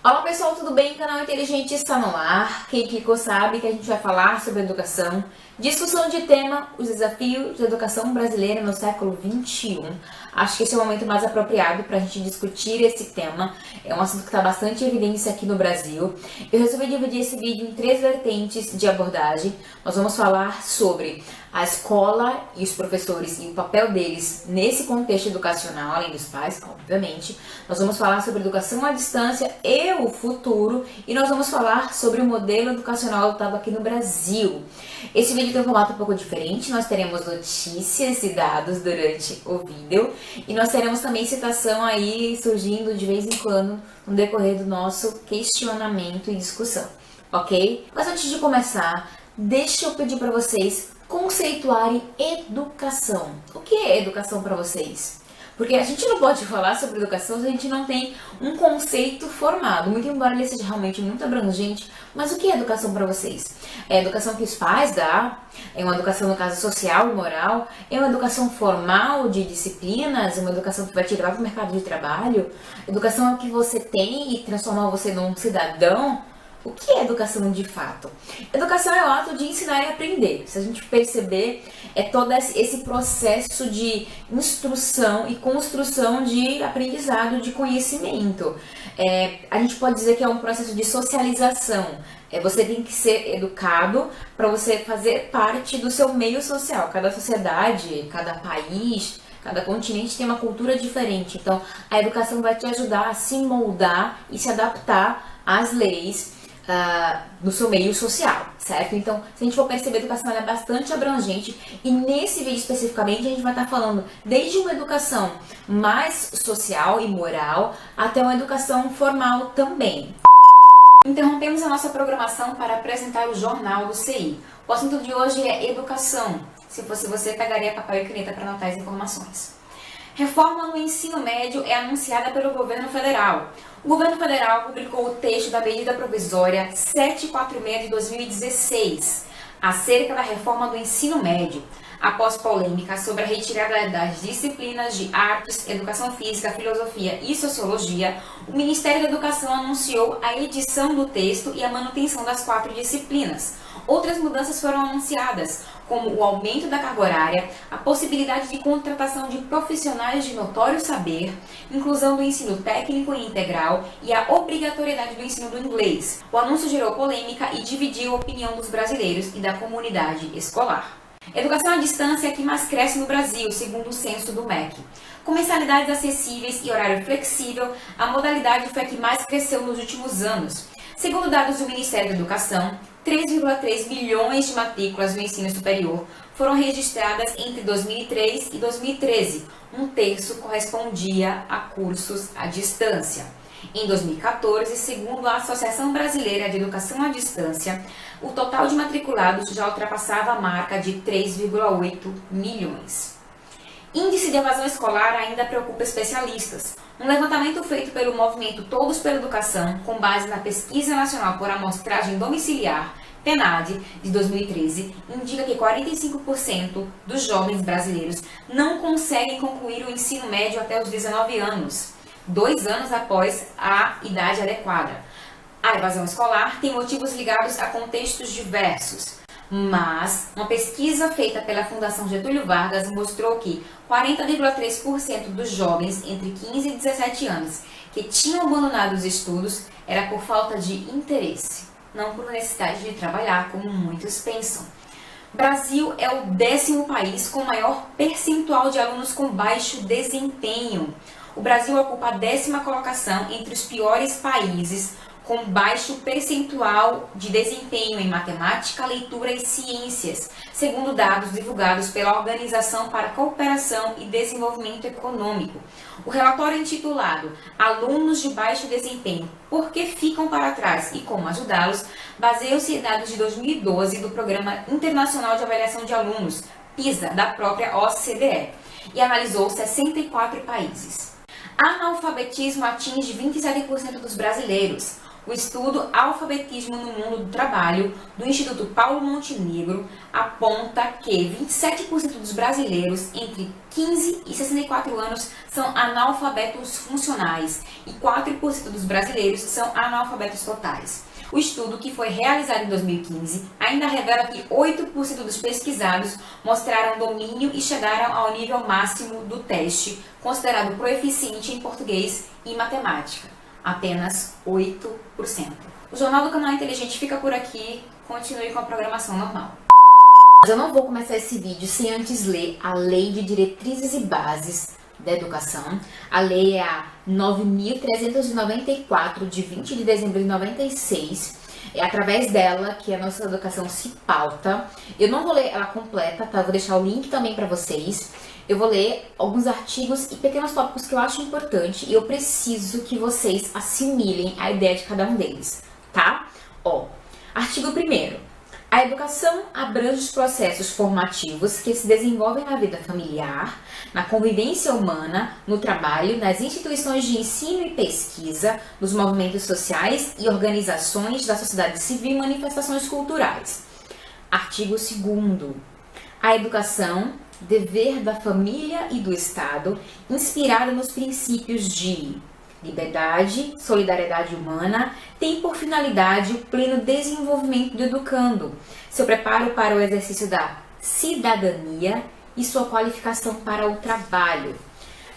Olá pessoal, tudo bem? O canal Inteligente está no ar. Quem clicou sabe que a gente vai falar sobre educação. Discussão de tema, os desafios da educação brasileira no século XXI. Acho que esse é o momento mais apropriado para a gente discutir esse tema. É um assunto que está bastante em evidência aqui no Brasil. Eu resolvi dividir esse vídeo em 3 vertentes de abordagem. Nós vamos falar sobre a escola e os professores e o papel deles nesse contexto educacional, além dos pais, obviamente. Nós vamos falar sobre educação à distância e o futuro, e nós vamos falar sobre o modelo educacional adotado aqui no Brasil. Esse vídeo tem um formato um pouco diferente, nós teremos notícias e dados durante o vídeo, e nós teremos também citação aí surgindo de vez em quando no decorrer do nosso questionamento e discussão, ok? Mas antes de começar, deixa eu pedir para vocês conceituarem educação. O que é educação para vocês? Porque a gente não pode falar sobre educação se a gente não tem um conceito formado, muito embora ele seja realmente muito abrangente. Mas o que é educação para vocês? É a educação que os pais dão? É uma educação, no caso, social e moral? É uma educação formal de disciplinas? É uma educação que vai te levar para o mercado de trabalho? Educação é o que você tem e transformar você num cidadão? O que é educação de fato? Educação é o ato de ensinar e aprender. Se a gente perceber, é todo esse processo de instrução e construção de aprendizado, de conhecimento. A gente pode dizer que é um processo de socialização. Você tem que ser educado para você fazer parte do seu meio social. Cada sociedade, cada país, cada continente tem uma cultura diferente. Então, a educação vai te ajudar a se moldar e se adaptar às leis do seu meio social, certo? Então, se a gente for perceber, a educação é bastante abrangente, e nesse vídeo especificamente a gente vai estar falando desde uma educação mais social e moral até uma educação formal também. Interrompemos a nossa programação para apresentar o Jornal do CI. O assunto de hoje é educação. Se fosse você, pegaria papel e caneta para anotar as informações. Reforma no ensino médio é anunciada pelo governo federal. O governo federal publicou o texto da medida provisória 746 de 2016, acerca da reforma do ensino médio. Após polêmica sobre a retirada das disciplinas de artes, educação física, filosofia e sociologia, o Ministério da Educação anunciou a edição do texto e a manutenção das 4 disciplinas. Outras mudanças foram anunciadas, como o aumento da carga horária, a possibilidade de contratação de profissionais de notório saber, inclusão do ensino técnico e integral e a obrigatoriedade do ensino do inglês. O anúncio gerou polêmica e dividiu a opinião dos brasileiros e da comunidade escolar. Educação à distância é a que mais cresce no Brasil, segundo o censo do MEC. Com mensalidades acessíveis e horário flexível, a modalidade foi a que mais cresceu nos últimos anos. Segundo dados do Ministério da Educação, 3,3 milhões de matrículas no ensino superior foram registradas entre 2003 e 2013. Um terço correspondia a cursos à distância. Em 2014, segundo a Associação Brasileira de Educação à Distância, o total de matriculados já ultrapassava a marca de 3,8 milhões. Índice de evasão escolar ainda preocupa especialistas. Um levantamento feito pelo movimento Todos pela Educação, com base na Pesquisa Nacional por Amostragem Domiciliar, PNAD, de 2013, indica que 45% dos jovens brasileiros não conseguem concluir o ensino médio até os 19 anos, 2 anos após a idade adequada. A evasão escolar tem motivos ligados a contextos diversos, mas uma pesquisa feita pela Fundação Getúlio Vargas mostrou que 40,3% dos jovens entre 15 e 17 anos que tinham abandonado os estudos era por falta de interesse, não por necessidade de trabalhar, como muitos pensam. Brasil é o 10º país com maior percentual de alunos com baixo desempenho. O Brasil ocupa a 10ª colocação entre os piores países com baixo percentual de desempenho em matemática, leitura e ciências, segundo dados divulgados pela Organização para a Cooperação e Desenvolvimento Econômico. O relatório intitulado Alunos de Baixo Desempenho, por que ficam para trás e como ajudá-los, baseia-se em dados de 2012 do Programa Internacional de Avaliação de Alunos, PISA, da própria OCDE, e analisou 64 países. Analfabetismo atinge 27% dos brasileiros. O estudo Alfabetismo no Mundo do Trabalho, do Instituto Paulo Montenegro, aponta que 27% dos brasileiros entre 15 e 64 anos são analfabetos funcionais e 4% dos brasileiros são analfabetos totais. O estudo, que foi realizado em 2015, ainda revela que 8% dos pesquisados mostraram domínio e chegaram ao nível máximo do teste, considerado proeficiente em português e matemática. Apenas 8%. O Jornal do Canal Inteligente fica por aqui. Continue com a programação normal. Mas eu não vou começar esse vídeo sem antes ler a Lei de Diretrizes e Bases da Educação. A lei é a 9.394, de 20 de dezembro de 96. É através dela que a nossa educação se pauta. Eu não vou ler ela completa, tá? Eu vou deixar o link também para vocês. Eu vou ler alguns artigos e pequenos tópicos que eu acho importante e eu preciso que vocês assimilem a ideia de cada um deles, tá? Artigo 1º. A educação abrange os processos formativos que se desenvolvem na vida familiar, na convivência humana, no trabalho, nas instituições de ensino e pesquisa, nos movimentos sociais e organizações da sociedade civil e manifestações culturais. Artigo 2º. A educação, dever da família e do Estado, inspirada nos princípios de liberdade, solidariedade humana, tem por finalidade o pleno desenvolvimento do educando, seu preparo para o exercício da cidadania e sua qualificação para o trabalho.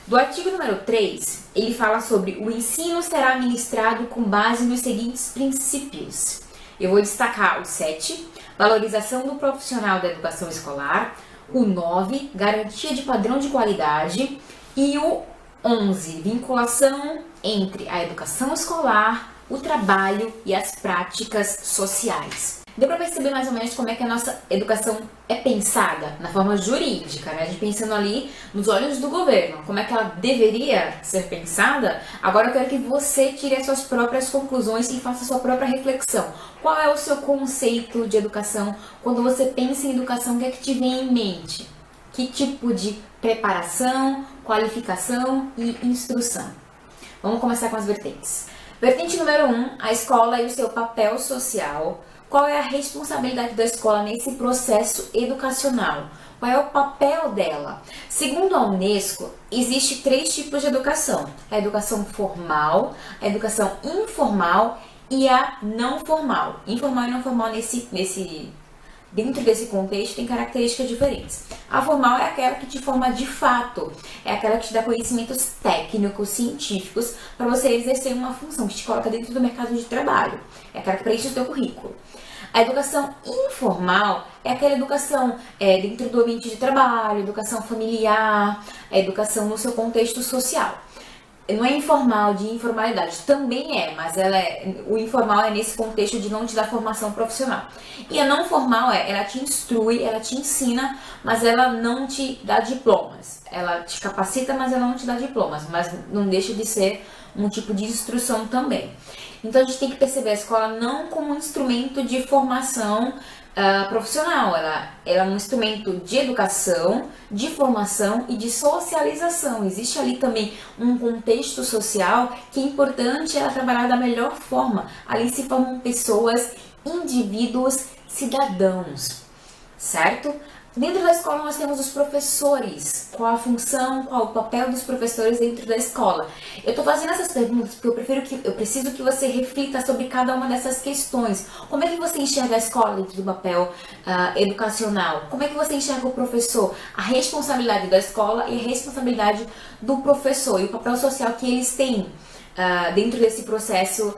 Do artigo número 3, ele fala sobre o ensino será ministrado com base nos seguintes princípios. Eu vou destacar o 7, valorização do profissional da educação escolar, o 9, garantia de padrão de qualidade e o 11, vinculação entre a educação escolar, o trabalho e as práticas sociais. Deu para perceber mais ou menos como é que a nossa educação é pensada na forma jurídica, né? A gente pensando ali nos olhos do governo, como é que ela deveria ser pensada. Agora eu quero que você tire as suas próprias conclusões e faça a sua própria reflexão. Qual é o seu conceito de educação? Quando você pensa em educação, o que é que te vem em mente? Que tipo de preparação, qualificação e instrução? Vamos começar com as vertentes. Vertente número 1, a escola e o seu papel social. Qual é a responsabilidade da escola nesse processo educacional? Qual é o papel dela? Segundo a Unesco, existe 3 tipos de educação. A educação formal, a educação informal e a não formal. Informal e não formal dentro desse contexto tem características diferentes. A formal é aquela que te forma de fato, é aquela que te dá conhecimentos técnicos, científicos, para você exercer uma função, que te coloca dentro do mercado de trabalho. É aquela que preenche o seu currículo. A educação informal é aquela educação dentro do ambiente de trabalho, educação familiar, a educação no seu contexto social. Não é informal, de informalidade, também é, mas o informal é nesse contexto de não te dar formação profissional. E a não formal ela te instrui, ela te ensina, mas ela não te dá diplomas. Ela te capacita, mas ela não te dá diplomas, mas não deixa de ser um tipo de instrução também. Então a gente tem que perceber a escola não como um instrumento de formação profissional, ela é um instrumento de educação, de formação e de socialização. Existe ali também um contexto social que é importante ela trabalhar da melhor forma. Ali se formam pessoas, indivíduos, cidadãos, certo? Dentro da escola nós temos os professores. Qual a função, qual o papel dos professores dentro da escola? Eu estou fazendo essas perguntas porque eu preciso que você reflita sobre cada uma dessas questões. Como é que você enxerga a escola dentro do papel educacional? Como é que você enxerga o professor? A responsabilidade da escola e a responsabilidade do professor e o papel social que eles têm dentro desse processo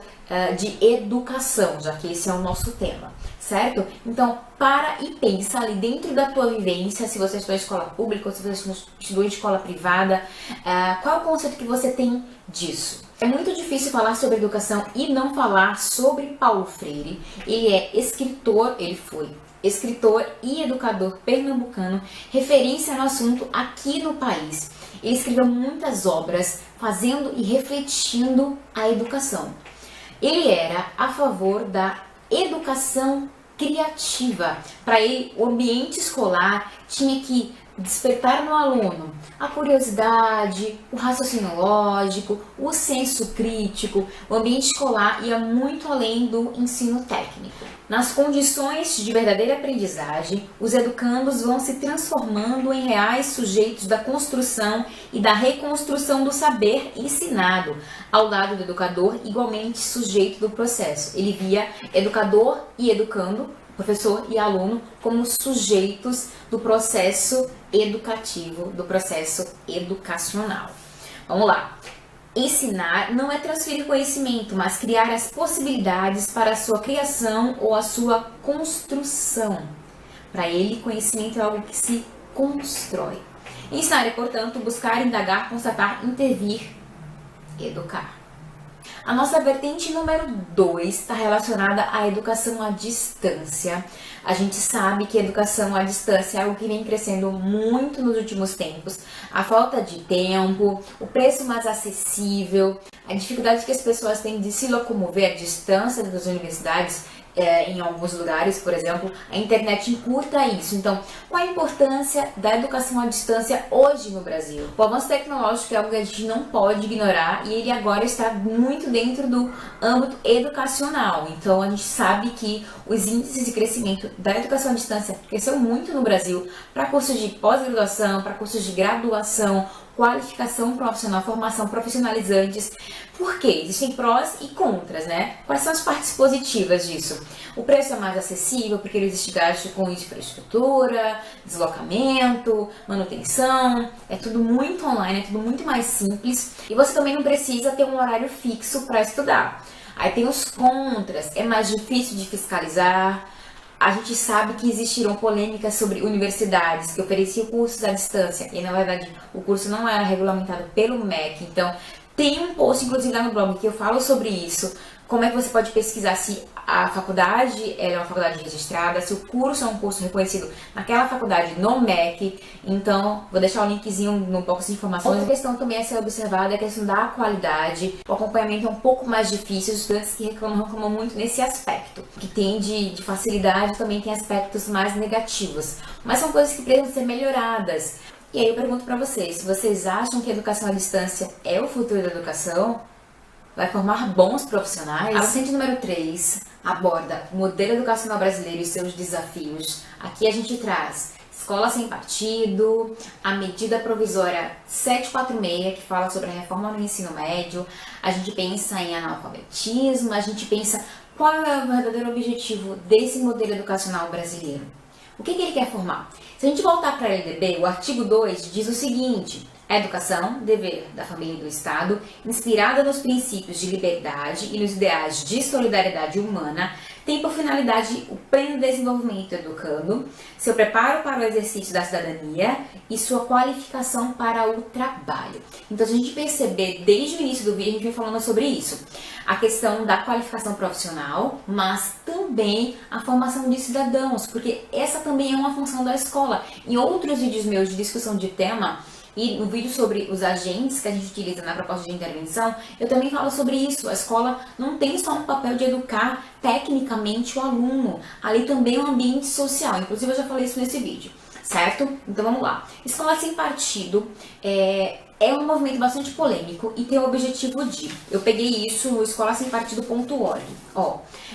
de educação, já que esse é o nosso tema, certo? Então, para e pensa ali dentro da tua vivência, se você estudou em escola pública ou se você estudou em escola privada, qual é o conceito que você tem disso? É muito difícil falar sobre educação e não falar sobre Paulo Freire. Ele foi escritor e educador pernambucano, referência no assunto aqui no país. Ele escreveu muitas obras fazendo e refletindo a educação. Ele era a favor da educação criativa. Para ele, o ambiente escolar tinha que despertar no aluno a curiosidade, o raciocínio lógico, o senso crítico. O ambiente escolar ia muito além do ensino técnico. Nas condições de verdadeira aprendizagem, os educandos vão se transformando em reais sujeitos da construção e da reconstrução do saber ensinado, ao lado do educador, igualmente sujeito do processo. Ele via educador e educando, professor e aluno, como sujeitos do processo educativo, do processo educacional. Vamos lá. Ensinar não é transferir conhecimento, mas criar as possibilidades para a sua criação ou a sua construção. Para ele, conhecimento é algo que se constrói. Ensinar é, portanto, buscar, indagar, constatar, intervir, educar. A nossa vertente número 2 está relacionada à educação à distância. A gente sabe que a educação à distância é algo que vem crescendo muito nos últimos tempos. A falta de tempo, o preço mais acessível, a dificuldade que as pessoas têm de se locomover à distância das universidades, em alguns lugares, por exemplo, a internet encurta isso. Então, qual a importância da educação à distância hoje no Brasil? O avanço tecnológico é algo que a gente não pode ignorar e ele agora está muito dentro do âmbito educacional. Então, a gente sabe que os índices de crescimento da educação à distância cresceu muito no Brasil para cursos de pós-graduação, para cursos de graduação, qualificação profissional, formação profissionalizantes. Por quê? Existem prós e contras, né? Quais são as partes positivas disso? O preço é mais acessível porque não existe gasto com infraestrutura, deslocamento, manutenção, é tudo muito online, é tudo muito mais simples e você também não precisa ter um horário fixo para estudar. Aí tem os contras, é mais difícil de fiscalizar. A gente sabe que existiram polêmicas sobre universidades que ofereciam cursos à distância e, na verdade, o curso não era regulamentado pelo MEC. Então, tem um post, inclusive, lá no blog que eu falo sobre isso. Como é que você pode pesquisar se a faculdade é uma faculdade registrada, se o curso é um curso reconhecido naquela faculdade no MEC. Então, vou deixar o linkzinho no box de informações. Outra questão também a ser observada é a questão da qualidade. O acompanhamento é um pouco mais difícil, os estudantes que reclamam muito nesse aspecto. O que tem de facilidade também tem aspectos mais negativos. Mas são coisas que precisam ser melhoradas. E aí eu pergunto para vocês acham que a educação à distância é o futuro da educação? Vai formar bons profissionais? A docente número 3 aborda o modelo educacional brasileiro e seus desafios. Aqui a gente traz escola sem partido, a medida provisória 746, que fala sobre a reforma no ensino médio, a gente pensa em analfabetismo, a gente pensa qual é o verdadeiro objetivo desse modelo educacional brasileiro. O que ele quer formar? Se a gente voltar para a LDB, o artigo 2 diz o seguinte: a educação, dever da família e do Estado, inspirada nos princípios de liberdade e nos ideais de solidariedade humana, tem por finalidade o pleno desenvolvimento do educando, seu preparo para o exercício da cidadania e sua qualificação para o trabalho. Então, se a gente perceber, desde o início do vídeo, a gente vem falando sobre isso. A questão da qualificação profissional, mas também a formação de cidadãos, porque essa também é uma função da escola. Em outros vídeos meus de discussão de tema, e no vídeo sobre os agentes que a gente utiliza na proposta de intervenção, eu também falo sobre isso. A escola não tem só um papel de educar tecnicamente o aluno, ali também é um ambiente social. Inclusive eu já falei isso nesse vídeo, certo? Então vamos lá. Escola sem partido é um movimento bastante polêmico e tem o objetivo de... Eu peguei isso no escolasempartido.org.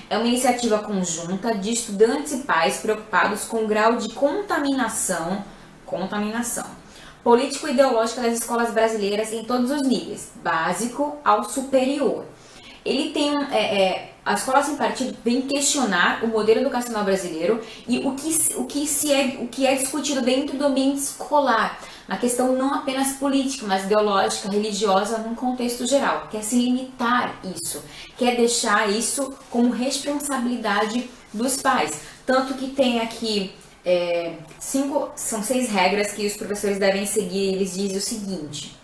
É uma iniciativa conjunta de estudantes e pais preocupados com o grau de contaminação político-ideológica das escolas brasileiras em todos os níveis, básico ao superior. Ele tem a escola sem partido vem questionar o modelo educacional brasileiro e o que é discutido dentro do ambiente escolar, na questão não apenas política, mas ideológica, religiosa, num contexto geral. Quer se limitar isso, quer deixar isso como responsabilidade dos pais. Tanto que tem aqui são 6 regras que os professores devem seguir. Eles dizem o seguinte: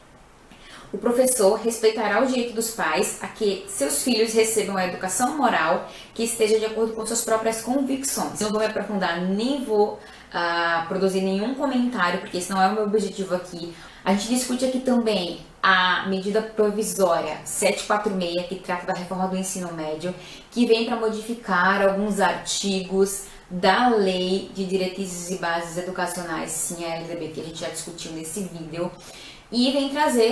o professor respeitará o direito dos pais a que seus filhos recebam a educação moral que esteja de acordo com suas próprias convicções. Não vou me aprofundar, nem vou produzir nenhum comentário, porque esse não é o meu objetivo aqui. A gente discute aqui também a medida provisória 746, que trata da reforma do ensino médio, que vem para modificar alguns artigos da Lei de Diretrizes e Bases Educacionais, sim, a LDB, que a gente já discutiu nesse vídeo, e vem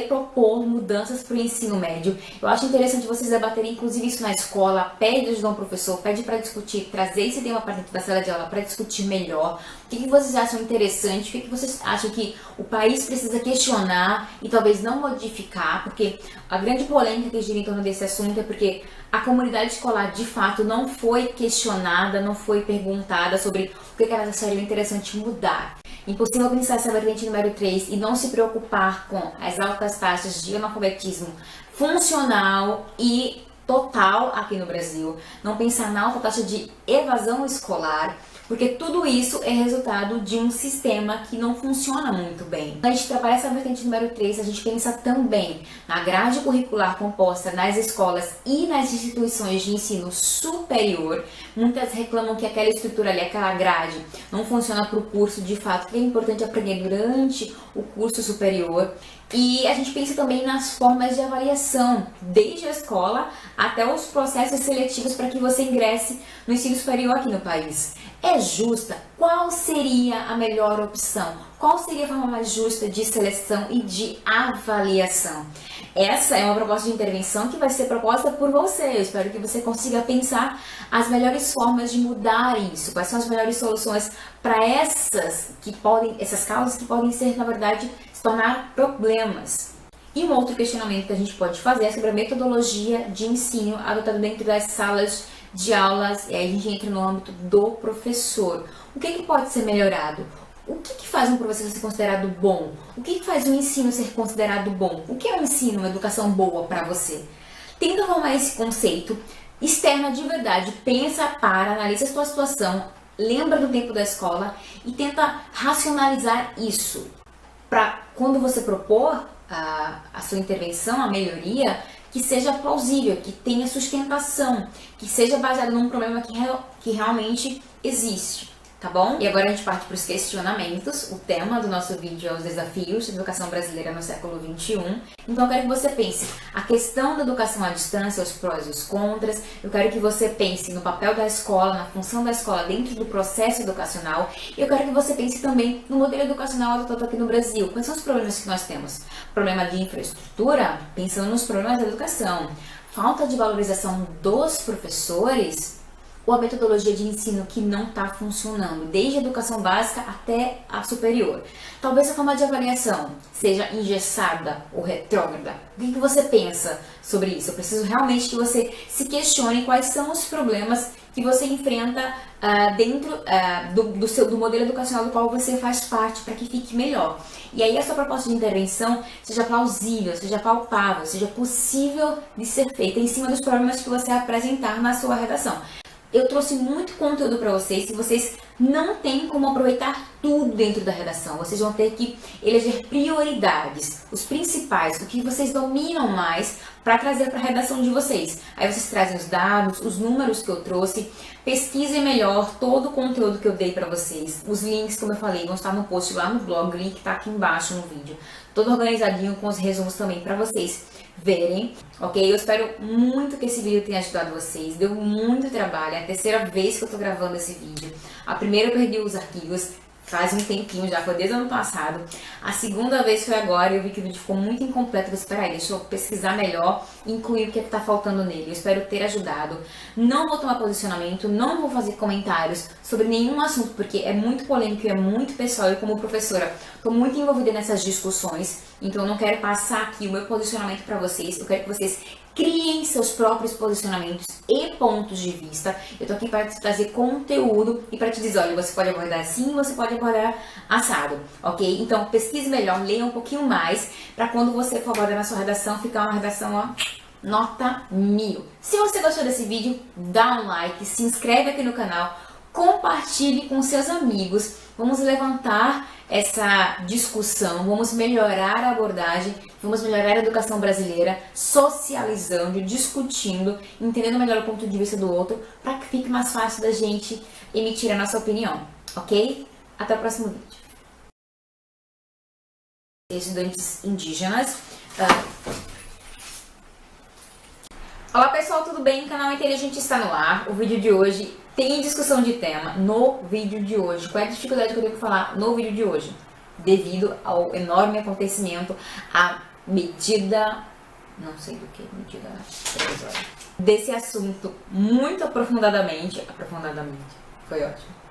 propor mudanças para o ensino médio. Eu acho interessante vocês debaterem, inclusive, isso na escola. Pede ajuda ao professor, pede para discutir, trazer esse tema para dentro da sala de aula para discutir melhor. O que vocês acham interessante? O que vocês acham que o país precisa questionar e talvez não modificar? Porque a grande polêmica que gira em torno desse assunto é porque a comunidade escolar, de fato, não foi questionada, não foi perguntada sobre o que era seria interessante mudar. Impossível pensar essa vertente número 3 e não se preocupar com as altas taxas de analfabetismo funcional e total aqui no Brasil. Não pensar na alta taxa de evasão escolar, porque tudo isso é resultado de um sistema que não funciona muito bem. Quando a gente trabalha essa vertente número 3, a gente pensa também na grade curricular composta nas escolas e nas instituições de ensino superior. Muitas reclamam que aquela estrutura ali, aquela grade, não funciona para o curso de fato, que é importante aprender durante o curso superior. E a gente pensa também nas formas de avaliação, desde a escola até os processos seletivos para que você ingresse no ensino superior aqui no país. É justa? Qual seria a melhor opção? Qual seria a forma mais justa de seleção e de avaliação? Essa é uma proposta de intervenção que vai ser proposta por você. Eu espero que você consiga pensar as melhores formas de mudar isso. Quais são as melhores soluções para essas causas que podem ser, na verdade, se tornar problemas. E um outro questionamento que a gente pode fazer é sobre a metodologia de ensino adotada dentro das salas de aulas, e aí a gente entra no âmbito do professor. O que pode ser melhorado? O que faz um professor ser considerado bom? O que faz um ensino ser considerado bom? O que é um ensino, uma educação boa para você? Tenta arrumar esse conceito, externa de verdade, pensa, analisa a sua situação, lembra do tempo da escola e tenta racionalizar isso. Para quando você propor a sua intervenção, a melhoria, que seja plausível, que tenha sustentação, que seja baseado num problema que realmente existe, tá bom? E agora a gente parte para os questionamentos. O tema do nosso vídeo é os desafios da educação brasileira no século XXI. Então eu quero que você pense a questão da educação à distância, os prós e os contras. Eu quero que você pense no papel da escola, na função da escola dentro do processo educacional. E eu quero que você pense também no modelo educacional adotado aqui no Brasil. Quais são os problemas que nós temos? Problema de infraestrutura, pensando nos problemas da educação. Falta de valorização dos professores, ou a metodologia de ensino que não está funcionando, desde a educação básica até a superior. Talvez a forma de avaliação seja engessada ou retrógrada. O que você pensa sobre isso? Eu preciso realmente que você se questione quais são os problemas que você enfrenta dentro do modelo educacional do qual você faz parte, para que fique melhor. E aí a sua proposta de intervenção seja plausível, seja palpável, seja possível de ser feita em cima dos problemas que você apresentar na sua redação. Eu trouxe muito conteúdo para vocês, e vocês não têm como aproveitar tudo dentro da redação. Vocês vão ter que eleger prioridades, os principais, o que vocês dominam mais, para trazer para a redação de vocês. Aí vocês trazem os dados, os números que eu trouxe, pesquisem melhor todo o conteúdo que eu dei para vocês. Os links, como eu falei, vão estar no post lá no blog, o link está aqui embaixo no vídeo. Todo organizadinho com os resumos também para vocês verem, ok? Eu espero muito que esse vídeo tenha ajudado vocês. Deu muito trabalho, é a terceira vez que eu tô gravando esse vídeo. A primeira eu perdi os arquivos, faz um tempinho já, foi desde o ano passado. A segunda vez foi agora, eu vi que o vídeo ficou muito incompleto. Eu falei, deixa eu pesquisar melhor e incluir o que tá faltando nele. Eu espero ter ajudado. Não vou tomar posicionamento, não vou fazer comentários sobre nenhum assunto, porque é muito polêmico e é muito pessoal. Eu, como professora, tô muito envolvida nessas discussões, então eu não quero passar aqui o meu posicionamento para vocês. Eu quero que vocês criem seus próprios posicionamentos e pontos de vista. Eu tô aqui para te trazer conteúdo e para te dizer, olha, você pode abordar assim, você pode abordar assado, ok? Então pesquise melhor, leia um pouquinho mais, para quando você for abordar na sua redação, ficar uma redação, ó, nota 1000. Se você gostou desse vídeo, dá um like, se inscreve aqui no canal, compartilhe com seus amigos. Vamos levantar essa discussão, vamos melhorar a abordagem, vamos melhorar a educação brasileira, socializando, discutindo, entendendo melhor o ponto de vista do outro, para que fique mais fácil da gente emitir a nossa opinião, ok? Até o próximo vídeo. Estudantes indígenas. Olá pessoal, tudo bem? Canal Inteligente está no ar. O vídeo de hoje tem discussão de tema no vídeo de hoje. Qual é a dificuldade que eu tenho que falar no vídeo de hoje? Devido ao enorme acontecimento, a medida, não sei do que, medida provisória, desse assunto muito aprofundadamente, foi ótimo.